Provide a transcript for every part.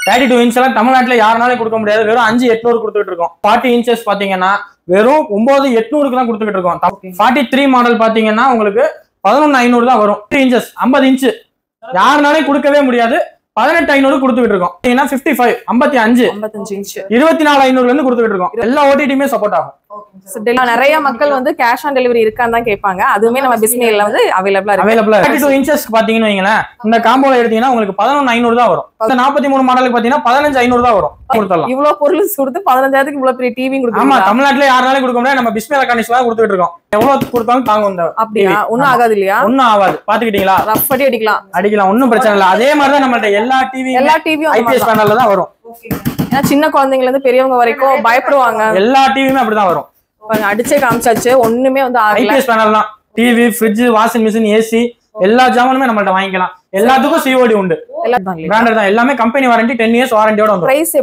32 inch எல்லாம் தமிழ்நாட்டுல யாருனாலும் கொடுக்க முடியாது. வெறும் 5800 கொடுத்துட்டு இருக்கோம். 40 இன்ச்சஸ் பாத்தீங்கன்னா வெறும் 9800 தான் கொடுத்துட்டு இருக்கோம். 43 மாடல் பாத்தீங்கன்னா உங்களுக்கு 11500 தான் வரும். 3 இன்ச்சஸ் 50 இன்ச் யாருனாலும் கொடுக்கவே முடியாது. 18500 கொடுத்துட்டு இருக்கோம். 55 55 இன்ச் 24500 இருந்து கொடுத்துட்டு இருக்கோம். எல்லா ஓடிடியுமே சப்போர்ட் ஆகும். நிறைய மக்கள் வந்து கேஷ் ஆன் டெலிவரி இருக்கான்னு தான் கேட்பாங்க. அதுவுமே நம்ம பிஸ்மில்ல வந்து அவைலபிளா 32 இன்ச்சஸ் பாத்தீங்கன்னா வைங்களேன், இந்த காம்போல எடுத்தீங்கன்னா உங்களுக்கு 11500 தான் வரும். 43 மாடலுக்கு பாத்தீங்கன்னா 15500 தான் வரும். இவ்வளவு பொருள் கொடுத்து 15000க்கு இவ்வளவு பெரிய டிவி கொடுக்கும். ஆமா, தமிழ்நாட்டுல யாருனாலும் கொடுக்க முடியாது. நம்ம பிஸ்மி எலக்ட்ரானிக்ஸ் தான் கொடுத்துட்டு இருக்கோம். எவ்வளவு கொடுத்தாலும் தாங்க. அப்படியா? ஒண்ணும் ஆகாது இல்லையா? ஒண்ணும் ஆகாது. பாத்துக்கிட்டீங்களா? ரஃப் அடி அடிக்கலாம், ஒண்ணும் பிரச்சனை இல்ல. அதே மாதிரி தான் நம்மள்ட்ட எல்லா டிவியும் ஐபிஎஸ் பேனல்ல தான் வரும். ஏன்னா சின்ன குழந்தைங்கல இருந்து பெரியவங்க வரைக்கும் பயப்படுவாங்க. எல்லா டிவியுமே அப்படிதான் வரும். அடிச்சே காமிச்சாச்சு, ஒண்ணுமே வந்து ஐபிஎஸ் பேனல் தான். TV, fridge, washing machine, AC எல்லா ஜாமானுமே நம்மள்ட்ட வாங்கிக்கலாம். எல்லாத்துக்கும் சிஓடி உண்டு. பிராண்டட் தான். எல்லாமே கம்பெனி வாரண்டி 10 இயர்ஸ் வாரண்டியோட வந்து. Price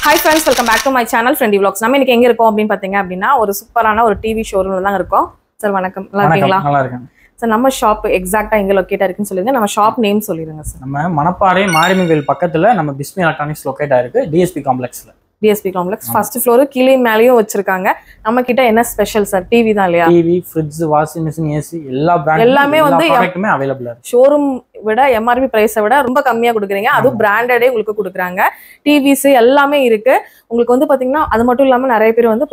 hi friends, welcome back to my channel friendly vlogs. நம்ம இன்னைக்கு எங்க இருக்கோம் அப்படின்னு பாத்தீங்க அப்படின்னா ஒரு சூப்பரான ஒரு டிவி ஷோரூம்ல தான் இருக்கோம். சார் வணக்கம், நல்லா இருக்கீங்களா? நல்லா இருக்கேன் சார். நம்ம ஷாப் எக்ஸாக்ட்டா எங்க லொகேட் இருக்குன்னு சொல்லுங்க. நம்ம ஷாப் நேம் சொல்லிடுங்க சார். நம்ம மணப்பாறை மாரியம்மன் கோயில் பக்கத்துல நம்ம பிஸ்மி எலக்ட்ரானிக்ஸ் லொகேட் ஆயிருக்கு. டிஎஸ்பி காம்ப்ளெக்ஸ்ல. டிஎஸ்பி காம்ப்ளெக்ஸ் ஃபர்ஸ்ட் ஃப்ளோர், கீழே மேலேயும் வச்சிருக்காங்க. நம்ம கிட்ட என்ன ஸ்பெஷல் சார்? டிவி தான் இல்லையா? TV, fridge, washing machine, AC எல்லா பிராண்ட் எல்லாமே வந்து ப்ராடக்ட்டுமே அவேலபிளா இருக்கு. ஷோரூம் விட எம்ஆர்பி பிரைஸை விட ரொம்ப கம்மியா கொடுக்குறீங்க. அதுவும் பிராண்டடே உங்களுக்கு கொடுக்குறாங்க. டிவிஸ் எல்லாமே இருக்கு உங்களுக்கு. வந்து பாத்தீங்கன்னா அது மட்டும் இல்லாம நிறைய பேர் வந்து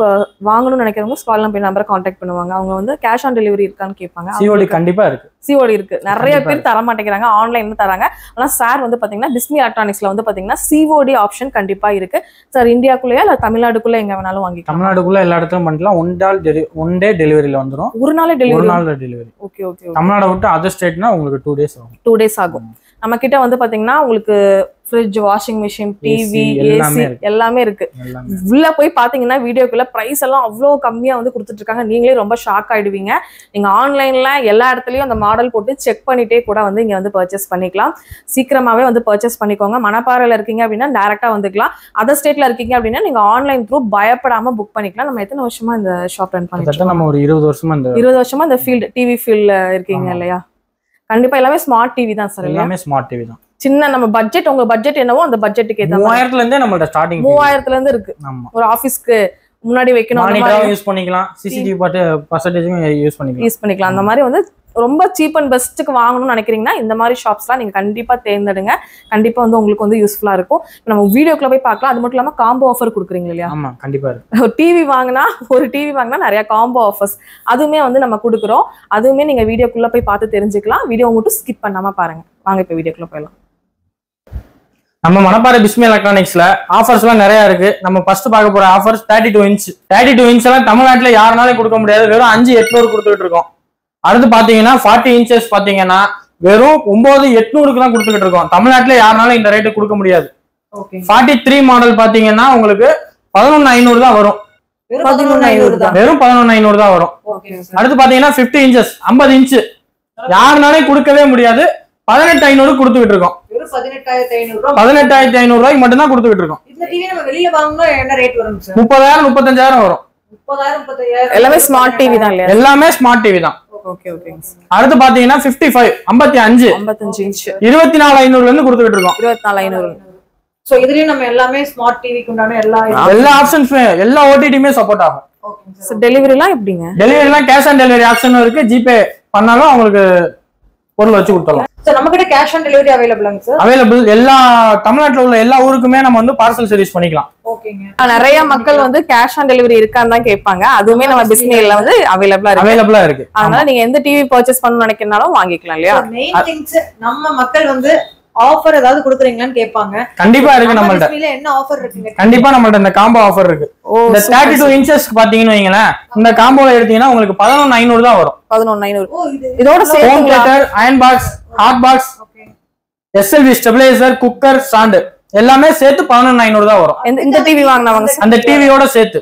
வாங்கணும்னு நினைக்கிறவங்க ஸ்கால் நம்பரை கான்டாக்ட் பண்ணுவாங்க. அவங்க வந்து கேஷ் ஆன் டெலிவரி இருக்கான்னு கேட்பாங்க. சிஓடி கண்டிப்பா இருக்கு. சிஓடி இருக்கு. நிறைய பேர் தர மாட்டேங்கிறாங்க, ஆன்லைன்ல தராங்க. ஆனா சார் வந்து பாத்தீங்கன்னா பிஸ்மி எலக்ட்ரானிக்ஸ்ல வந்து பாத்தீங்கன்னா சிஓடி ஆப்ஷன் கண்டிப்பா இருக்கு. சார் இந்தியாக்குள்ளேயா இல்ல தமிழ்நாடுக்குள்ள எங்க வேணாலும் வாங்கிக்கலாம்? தமிழ்நாடுக்குள்ள எல்லா இடத்துலயும் பண்ணலாம். ஒன் டே டெலிவரியில வந்துரும். ஒரு நாள் டெலிவரி. Okay okay. தமிழ்நாடு விட்டு அதர் ஸ்டேட்னா உங்களுக்கு 2 days ஆகும். 2 days ஆகும். நம்ம கிட்ட வந்து பாத்தீங்கன்னா உங்களுக்கு fridge, washing machine, TV, AC எல்லாமே இருக்கு. உள்ள போய் பாத்தீங்கன்னா வீடியோக்குள்ள பிரைஸ் எல்லாம் அவ்வளவு கம்மியா வந்து கொடுத்துட்டு இருக்காங்க. நீங்களே ரொம்ப ஷாக் ஆயிடுவீங்க. நீங்க ஆன்லைன்ல எல்லா இடத்துலயும் அந்த மாடல் போட்டு செக் பண்ணிட்டே கூட வந்து இங்க வந்து பர்ச்சேஸ் பண்ணிக்கலாம். சீக்கிரமாவே வந்து பர்ச்சேஸ் பண்ணிக்கோங்க. மணப்பாறையில இருக்கீங்க அப்படின்னா டைரக்டா வந்துக்கலாம். அதர் ஸ்டேட்ல இருக்கீங்க அப்படின்னா நீங்க ஆன்லைன் த்ரூ பயப்படாம புக் பண்ணிக்கலாம். நம்ம எத்தனை வருஷமா இந்த ஷாப் ரன் பண்ணிட்டு? நம்ம ஒரு 20 வருஷமா இந்த ஃபீல்ட் டிவி ஃபீல்ட்ல இருக்கீங்க இல்லையா? கண்டிப்பா எல்லாமே ஸ்மார்ட் டிவி தான் சார். எல்லாமே ஸ்மார்ட் டிவி தான். சின்ன நம்ம பட்ஜெட், உங்க பட்ஜெட் என்னவோ அந்த பட்ஜெட்டுக்கு ஏத்த 3000 ல இருந்தே நம்மளோட ஸ்டார்டிங் 3000 ல இருந்து இருக்கு. ஒரு ஆபீஸ்க்கு முன்னாடி வைக்கணும், அந்த மாதிரி யூஸ் பண்ணிக்கலாம். சிசிடிவி பர்சன்டேஜும் யூஸ் பண்ணிக்கலாம். அந்த மாதிரி வந்து ரொம்ப சீப் அண்ட் பெஸ்ட்டுக்கு வாங்கணும்னு நினைக்கிறீங்கன்னா இந்த மாதிரி ஷாப்ஸ்லாம் நீங்க கண்டிப்பா தேர்ந்தெடுங்க. கண்டிப்பா வந்து உங்களுக்கு வந்து யூஸ்ஃபுல்லா இருக்கும். நம்ம வீடியோக்குள்ள போய் பார்க்கலாம். அது மட்டும் இல்லாம காம்போ ஆஃபர் கொடுக்குறீங்க இல்லையா? ஆமா, கண்டிப்பா இருக்கு. ஒரு டிவி வாங்கினா நிறைய காம்போ ஆஃபர்ஸ் அதுவுமே வந்து நம்ம கொடுக்குறோம். அதுவுமே நீங்க வீடியோக்குள்ள போய் பார்த்து தெரிஞ்சுக்கலாம். வீடியோ மட்டும் ஸ்கிப் பண்ணாம பாருங்க. வாங்க இப்ப வீடியோக்குள்ள போயிடலாம். நம்ம மணப்பாறை பிஸ்மி எலக்ட்ரானிக்ஸ்ல ஆஃபர்ஸ் எல்லாம் நிறைய இருக்கு. நம்ம ஃபர்ஸ்ட் பார்க்க போற ஆஃபர்ஸ் 32 இன்ச் எல்லாம் தமிழ்நாட்டுல யாருனாலும் கொடுக்க முடியாது. வெறும் 5800 கொடுத்துட்டு இருக்கோம். அடுத்து பாத்தீங்கன்னா 40 இன்ச்சஸ் பாத்தீங்கன்னா வெறும் 9800 தான் கொடுத்துட்டு இருக்கோம். தமிழ்நாட்டுல யாருனாலும் இந்த ரேட்டு கொடுக்க முடியாது. 43 மாடல் பாத்தீங்கன்னா உங்களுக்கு 11500 தான் வரும். வெறும் 11500 தான் வரும். அடுத்து பாத்தீங்கன்னா 50 இன்ச்சஸ் 50 இன்ச் யாருனாலும் கொடுக்கவே முடியாது. 18500 கொடுத்துட்டு இருக்கோம். 18500 ரூபாய்க்கு மட்டும் தான் கொடுத்துட்டு இருக்கோம். இந்த டிவி நம்ம வெளிய வாங்குனா என்ன ரேட் வரும் சார்? 30000 35000 வரும். 30000 எல்லாமே ஸ்மார்ட் டிவி தான் இல்லையா? எல்லாமே ஸ்மார்ட் டிவி தான். Okay okay. அடுத்து பாத்தீங்கன்னா 55 இன்ச் 24500 ல இருந்து கொடுத்துட்டு இருக்கோம். 24500. சோ இதுலயும் நம்ம எல்லாமே ஸ்மார்ட் டிவிக்கு உண்டான எல்லா ஆப்ஷன்ஸ்மே எல்லா ஓடிடியுமே சப்போர்ட் ஆகும். Okay sir. டெலிவரிலாம் எப்படிங்க? டெலிவரிலாம் கேஷ் ஆன் டெலிவரி ஆப்ஷன் இருக்கு. ஜிபே பண்ணாலும் உங்களுக்கு பொருள் வச்சு கொடுத்துடலாம். சோ நம்ம கிட்ட கேஷ் ஆன் டெலிவரி அவேலபிளாங்க சார்? அவேலபிள். எல்லா தமிழ்நாட்டுல உள்ள எல்லா ஊருக்குமே நம்ம வந்து பார்சல் சர்வீஸ் பண்ணிக்கலாம். ஓகேங்க. நிறைய மக்கள் வந்து கேஷ் ஆன் டெலிவரி இருக்கான்னு தான் கேட்பாங்க. அதுவுமே நம்ம பிஸ்மில்ல வந்து அவேலபிளா இருக்கு. அதனால நீங்க எந்த டிவி பர்ச்சேஸ் பண்ணனும் நினைக்கிறனாலும் வாங்கிக்கலாம் இல்லையா? மெயின் திங்ஸ் நம்ம மக்கள் வந்து ஆஃபர் ஏதாவது கொடுக்குறீங்களான்னு கேட்பாங்க. கண்டிப்பா இருக்கு. நம்மள்ட்ட என்ன ஆஃபர் இருக்குங்க? கண்டிப்பா நம்மள்ட்ட இந்த காம்போ ஆஃபர் இருக்கு. இந்த 32 இன்ச்சஸ் பாத்தீங்கன்னு வைங்களேன், இந்த காம்போல எடுத்தீங்கன்னா உங்களுக்கு 11500 தான் வரும். 11500. இதோட சேர்த்து iron box, hot box, SLV stabiliser, cooker, stand எல்லாமே சேர்த்து 11500 தான் வரும். இந்த டிவி வாங்குனவங்க அந்த டிவியோட சேர்த்து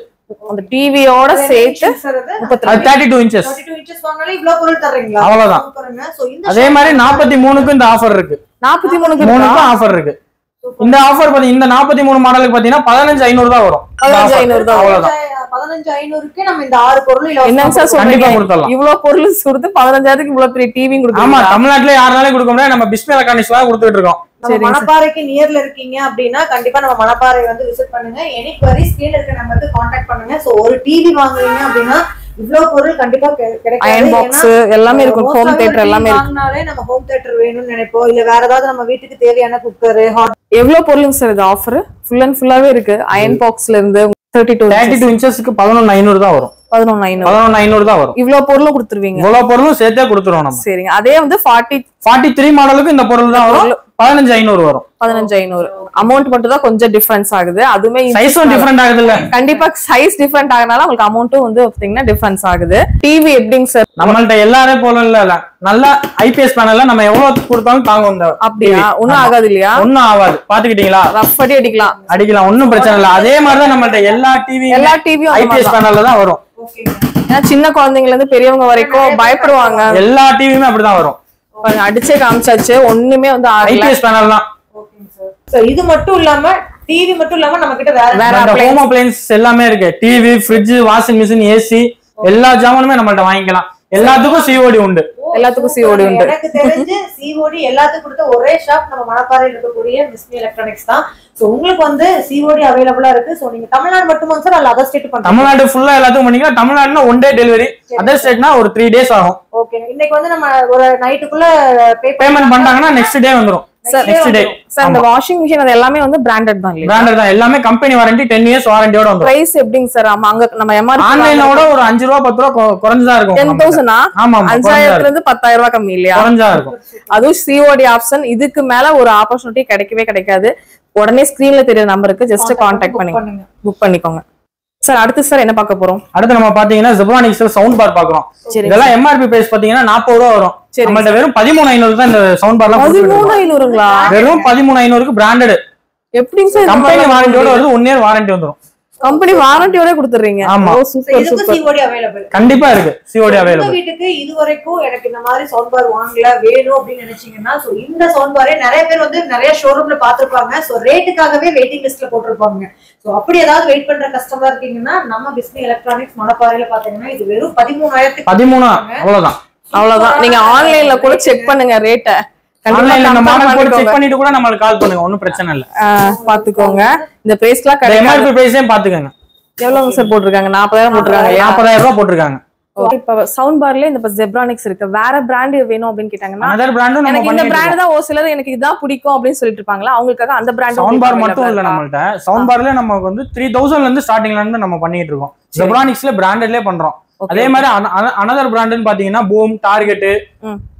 அந்த டிவியோட சேர்த்து 32 இன்ச்சஸ் வாங்குனாலே இவ்ளோ பொருள் தர்றீங்களா? அவ்வளவுதான். அதே மாதிரி 43க்கு இந்த ஆஃபர் இருக்கு. 43க்கு ஆஃபர் இருக்கு. இந்த ஆஃபர் பாத்தீங்க, இந்த 43 மாடலுக்கு பாத்தீங்கன்னா 15500 தான் வரும். 15500 தான். அவ்வளவுதான். 15500க்கு நம்ம இந்த 6 பொருள் என்னங்க சார் கண்டிப்பா கொடுத்துடலாம். இவ்வளவு பொருள் கொடுத்து 15000க்கு இவ்வளவு பெரிய டிவி கொடுக்குறோம். ஆமா, தமிழ்நாட்டுல யாருனாலும் கொடுக்க முடியாது. நம்ம பிஸ்மி எலக்ட்ரானிக்ஸ் தான் கொடுத்துட்டு இருக்கோம். நம்ம மணப்பாறைக்கு நியர்ல இருக்கீங்க அப்படின்னா கண்டிப்பா நம்ம மணப்பாறை வந்து விசிட் பண்ணுங்க. எனி query ஸ்கிரீன்ல இருக்க நம்பருக்கு கான்டாக்ட் பண்ணுங்க. சோ ஒரு டிவி வாங்குறீங்க அப்படின்னா இவ்ளோ பொருள் கண்டிப்பா கிடைக்காது. அயன் பாக்ஸ் எல்லாமே இருக்கும். ஹோம் தியேட்டர் எல்லாமே இருக்கு. வாங்குனாலே நம்ம ஹோம் தியேட்டர் வேணும்னு நினைப்போம். இல்ல வேற ஏதாவது நம்ம வீட்டுக்கு தேவையான குக்கர் எவ்வளவு பொருளுங்க சார் இது ஆஃபர்? ஃபுல் அண்ட் ஃபுல்லாவே இருக்கு. அயன் பாக்ஸ்ல இருந்து 32 இன்ச்சஸ்க்கு 11,500 தான் வரும். 11,500 தான் வரும். இவ்வளவு பொருளும் கொடுத்துருவீங்க? இவ்வளவு பொருளும் சேர்த்தே கொடுத்துருவோம் நம்ம. சரிங்க. அதே வந்து 43 மாடலுக்கு இந்த பொருள் தான் வரும். 15,500 வரும். 15,500 அமௌண்ட் மட்டும் தான் கொஞ்சம் டிஃபரன்ஸ் ஆகுது. அதுமே சைஸும் டிஃபரெண்ட் ஆகுது இல்ல? கண்டிப்பா சைஸ் டிஃபரெண்ட் ஆகனால உங்களுக்கு அமௌண்ட்டும் வந்து பாத்தீங்கன்னா டிஃபரன்ஸ் ஆகுது. டிவி எப்படிங்க சார்? நம்மள்ட்ட எல்லாரே போல இல்ல, நல்ல ஐபிஎஸ் பேனல்ல நம்ம எவ்வளவு கொடுத்தாலும் தாங்கும். இந்த அப்படியா? ஒண்ணும் ஆகாது இல்லையா? ஒண்ணும் ஆகாது. பாத்துக்கிட்டீங்களா? ரஃப் அடி அடிக்கலாம், ஒண்ணும் பிரச்சனை இல்ல. அதே மாதிரிதான் நம்மள்ட்ட எல்லா டிவியும் ஐபிஎஸ் பேனல்ல தான் வரும். ஏன்னா சின்ன குழந்தைங்கல இருந்து பெரியவங்க வரைக்கும் பயப்படுவாங்க. எல்லா டிவியுமே அப்படிதான் வரும். அடிச்சே காமிச்சாச்சு, ஒண்ணுமே வந்து ஐபிஎஸ் பேனல் தான். இது மட்டும் இல்லாம டிவி மட்டும் இல்லாம நம்ம கிட்ட வேற ஹோம் அப்ளையன்ஸ் எல்லாமே இருக்கு. TV, fridge, washing machine, AC எல்லா ஜாமானுமே நம்மள்ட்ட வாங்கிக்கலாம். எல்லாத்துக்கும் சிஓடி உண்டு. எல்லாத்துக்கும் சிஓடி உண்டு. எனக்கு தெரிஞ்சு சிஓடி எல்லாத்துக்கும் கொடுத்த ஒரே ஷாப் நம்ம மணப்பாறையில் இருக்கக்கூடிய பிஸ்மி எலக்ட்ரானிக்ஸ் தான். சோ உங்களுக்கு வந்து சிஓடி அவைலபிளா இருக்கு. சோ நீங்க தமிழ்நாடு மட்டுமா சார் அல்ல அதர் ஸ்டேட் பண்றீங்க? தமிழ்நாடு ஃபுல்லா எல்லாத்துக்கும் பண்ணிக்கலாம். தமிழ்நாடுனா 1 டே டெலிவரி, அதர் ஸ்டேட்னா ஒரு 3 டேஸ் ஆகும். ஓகே. இன்னைக்கு வந்து நம்ம ஒரு நைட்டுக்குள்ள பேமெண்ட் பண்ணிட்டாங்கன்னா நெக்ஸ்ட் டே வந்துரும். நெக்ஸ்ட் டே சார் இந்த வாஷிங் மிஷின் அது எல்லாமே வந்து பிராண்டட் தான் இல்லையா? பிராண்டட் தான். எல்லாமே கம்பெனி வாரண்டி 10 இயர்ஸ் வாரண்டியோட வந்துரும். பிரைஸ் எப்படிங்க சார்? அங்க நம்ம எம்ஆர்பி ஆன்லைனோட ஒரு 5 ரூபாய் 10 ரூபாய் குறைஞ்சா இருக்கும். 10,000 ஆமா 5,000 இருந்து 10,000 ரூபாய் கம்மி இல்லையா? குறைஞ்சா இருக்கும். அதுவும் சிஓடி ஆப்ஷன். இதுக்கு மேல ஒரு ஆப்பர்ச்சுனிட்டி கிடைக்கவே கிடைக்காது. உடனே ஸ்கிரீன்ல தெரியற நம்பருக்கு ஜஸ்ட் கான்டாக்ட் பண்ணி புக் பண்ணிக்கோங்க. சார் அடுத்து சார் என்ன பார்க்க போறோம்? அடுத்து நம்ம பாத்தீங்கன்னா ஜெப்ரானிக்ஸ்ல சவுண்ட் பார் பாக்குறோம். இதெல்லாம் எம்ஆர்பி பிரைஸ் பாத்தீங்கன்னா 40 ரூபாய் வரும். நம்மள்ட்ட வெறும் 13,500 தான் இந்த சவுண்ட் பார்லாம். 13,500ங்களா? வெறும் 13,500க்கு பிராண்டட். எப்படிங்க சார்? கம்பெனி வாரண்டியோட வருது. 1 இயர் வாரண்டி வந்துரும். கம்பெனி வாரண்டியோட கொடுத்துறீங்க? ஆமா, சூப்பர் சூப்பர். சிஓடி அவைலபிள் கண்டிப்பா இருக்கு. COD available. வீட்டுக்கு இதுவரைக்கும் எனக்கு இந்த மாதிரி சவுண்ட் பார் வாங்கல வேணும் அப்படின்னு நினைச்சீங்கன்னா சோ இந்த சவுண்ட் பாரே நிறைய பேர் வந்து நிறைய ஷோரூம்ல பாத்துருப்பாங்க. சோ ரேட்டுக்காகவே வெயிட்டிங் லிஸ்ட்ல போட்டிருப்பாங்க. சோ அப்படி ஏதாவது வெயிட் பண்ற கஸ்டமர் இருக்கீங்கன்னா நம்ம பிஸ்மி எலக்ட்ரானிக்ஸ் மணப்பாறையில பாத்தீங்கன்னா இது வெறும் 13,000 அவ்வளவுதான். நீங்க ஆன்லைன்ல கூட செக் பண்ணுங்க ரேட்ட. ஆன்லைன்ல இந்த மாடல் போட்டு செக் பண்ணிட்டு கூட நம்மளுக்கு கால் பண்ணுங்க. ஒண்ணும் பிரச்சனை இல்ல. பாத்துக்கோங்க. இந்த பிரைஸ்லாம் கிடையாது. எம்ஆர்பி பிரைஸையும் பாத்துக்கோங்க. எவ்வளவு சார் போட்டுருக்காங்க? 40,000 போட்டுருக்காங்க. 40,000 ரூபாய் போட்டுருக்காங்க. இப்ப சவுண்ட் பார்ல இந்த ஜெப்ரானிக்ஸ் இருக்கு. வேற பிராண்ட் வேணும் அப்படின்னு கேட்டாங்கன்னா அதர் பிராண்டும் நம்ம எனக்கு இந்த பிராண்ட் தான் ஒரு சிலர் எனக்கு இதுதான் பிடிக்கும் அப்படின்னு சொல்லிட்டு இருப்பாங்களா? அவங்களுக்காக அந்த பிராண்ட் சவுண்ட் பார் மட்டும் இல்ல நம்மள்ட்ட. சவுண்ட் பார்ல நமக்கு வந்து 3,000ல இருந்து ஸ்டார்டிங்ல இருந்து நம்ம பண்ணிட்டு இருக்கோம். ஜெப்ரானிக்ஸ்ல பிராண்டட்லயே பண்றோம். அதே மாதிரி அனதர் பிராண்ட்னு பாத்தீங்கன்னா பூம், டார்கெட்,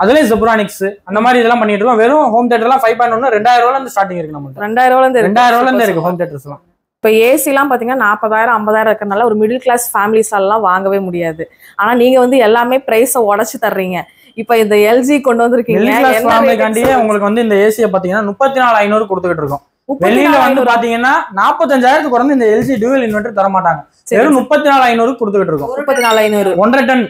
அதுலயும் ஜெப்ரானிக்ஸ் அந்த மாதிரி இதெல்லாம் பண்ணிட்டு இருக்கோம். வெறும் ஹோம் தியேட்டர்லாம் 5.1 2000 ரூபாயில இருந்து ஸ்டார்டிங் இருக்கு. நம்மள்ட்ட 2000 ரூபாயில இருந்து இருக்கு ஹோம் தியேட்டர்ஸ் எல்லாம். இப்ப ஏசி எல்லாம் பாத்தீங்கன்னா 40,000 50,000 இருக்கறனால ஒரு மிடில் கிளாஸ் ஃபேமிலிஸ் எல்லாம் வாங்கவே முடியாது. ஆனா நீங்க வந்து எல்லாமே பிரைஸ உடைச்சு தர்றீங்க. இப்ப இந்த எல்ஜி கொண்டு வந்திருக்கீங்க. மிடில் கிளாஸ் ஃபேமிலிக்காண்டியே உங்களுக்கு வந்து இந்த ஏசியை பாத்தீங்கன்னா 34,500 கொடுத்துக்கிட்டு இருக்கோம். வெளியில வந்து பாத்தீங்கன்னா 45,000 குறைந்து இந்த எல்ஜி டூவல் இன்வெர்டர் தர மாட்டாங்க. வெறும் 34,500 கொடுத்துக்கிட்டு இருக்கோம். 34,500 1.5 டன்.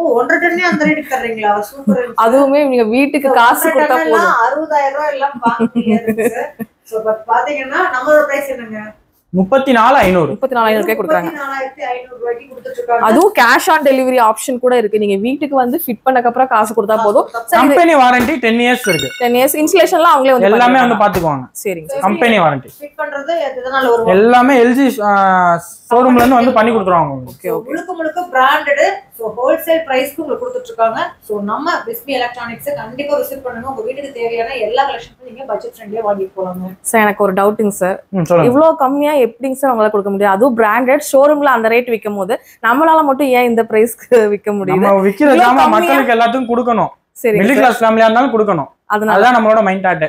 1.5 டன்னே அந்த ரேட்டுக்கு தர்றீங்களா? சூப்பர். அதுவுமே நீங்க வீட்டுக்கு காசு கொடுத்தா போதும். 60,000 ரூபாய் எல்லாம் பாத்தீங்க. சோ பாத்தீங்கன்னா நம்மளோட பிரைஸ் என்னங்க? 34,500. 34,500 கொடுக்குறாங்க. 34,500 ரூபாய்க்கு கொடுத்துட்டு இருக்காங்க. அதுவும் கேஷ் ஆன் டெலிவரி ஆப்ஷன் கூட இருக்கு. நீங்க வீட்டுக்கு வந்து ஃபிட் பண்ணதுக்கு அப்புறம் காசு கொடுத்தா போதும். கம்பெனி வாரண்டி 10 இயர்ஸ் இருக்கு. 10 இயர்ஸ் இன்ஸ்டலேஷன்லாம் அவங்களே வந்து எல்லாமே வந்து பாத்துக்குவாங்க. சரிங்க. கம்பெனி வாரண்டி ஃபிட் பண்றது எதனால வரும்? எல்லாமே எல்ஜி ஷோரூம்ல இருந்து வந்து பண்ணி கொடுத்துருவாங்க. Okay okay. முழுக்க பிராண்டட். சோ ஹோல்சேல் பிரைஸ்க்கு உங்களுக்கு கொடுத்துட்டு இருக்காங்க. சோ நம்ம பிஸ்மி எலக்ட்ரானிக்ஸ் கண்டிப்பா விசிட் பண்ணுங்க. உங்க வீட்டுக்கு தேவையான எல்லா கலெக்ஷனும் நீங்க பட்ஜெட் ஃப்ரெண்ட்லியா வாங்கிட்டு போலாங்க. சார் எனக்கு ஒரு டவுட்டுங்க சார். இவ்ளோ கம்மியா எப்படிங்க சார் உங்களால கொடுக்க முடியும்? அதுவும் பிராண்டட் ஷோரூம்ல அந்த ரேட் விற்கும் போது நம்மளால மட்டும் ஏன் இந்த பிரைஸ்க்கு விற்க முடியுது? நம்ம விக்கிற ஜாமான் மக்களுக்கு எல்லாத்துக்கும் கொடுக்கணும். சரி, மிடில் கிளாஸ் ஃபேமிலியா இருந்தாலும் கொடுக்கணும். அதுதான் நம்மளோட மைண்ட் தாட்.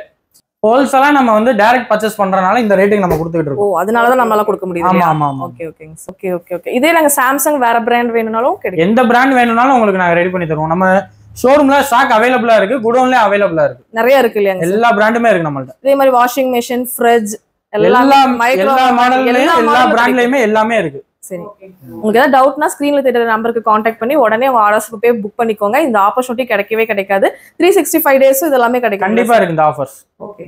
ஹோல்சேலா நம்ம வந்து டைரக்ட் பர்ச்சேஸ் பண்றனால இந்த ரேட்டுக்கு நம்ம கொடுத்துட்டு இருக்கோம். ஓ, அதனால தான் நம்மளால கொடுக்க முடியுது. ஆமா ஆமா ஆமா. Okay okay okay okay okay. இதே நாங்க சாம்சங் வேற பிராண்ட் வேணும்னாலும் கிடைக்கும். எந்த பிராண்ட் வேணும்னாலும் உங்களுக்கு நாங்க ரெடி பண்ணி தருவோம். நம்ம ஷோரூம்ல ஸ்டாக் அவைலபிளா இருக்கு, குடோன்ல அவைலபிளா இருக்கு. நிறைய இருக்கு இல்லையா? எல்லா பிராண்டுமே இருக்கு நம்மள்ட்ட. இதே மாதிரி வாஷிங் மெஷின், ஃப்ரிட்ஜ் எல்லா மாடல்லயும் எல்லா பிராண்ட்லயுமே எல்லாமே இருக்கு. சரி, உங்களுக்கு ஏதாவது டவுட்னா ஸ்கிரீன்ல தெரியற நம்பருக்கு கான்டாக்ட் பண்ணி உடனே உங்க ஆர்டர்ஸ்க்கு போய் புக் பண்ணிக்கோங்க. இந்த ஆப்பர்ச்சுனிட்டி கிடைக்கவே கிடைக்காது. 365 டேஸ் இதெல்லாமே கிடைக்கும். கண்டிப்பா இருக்கு இந்த ஆஃபர்ஸ். ஓகே.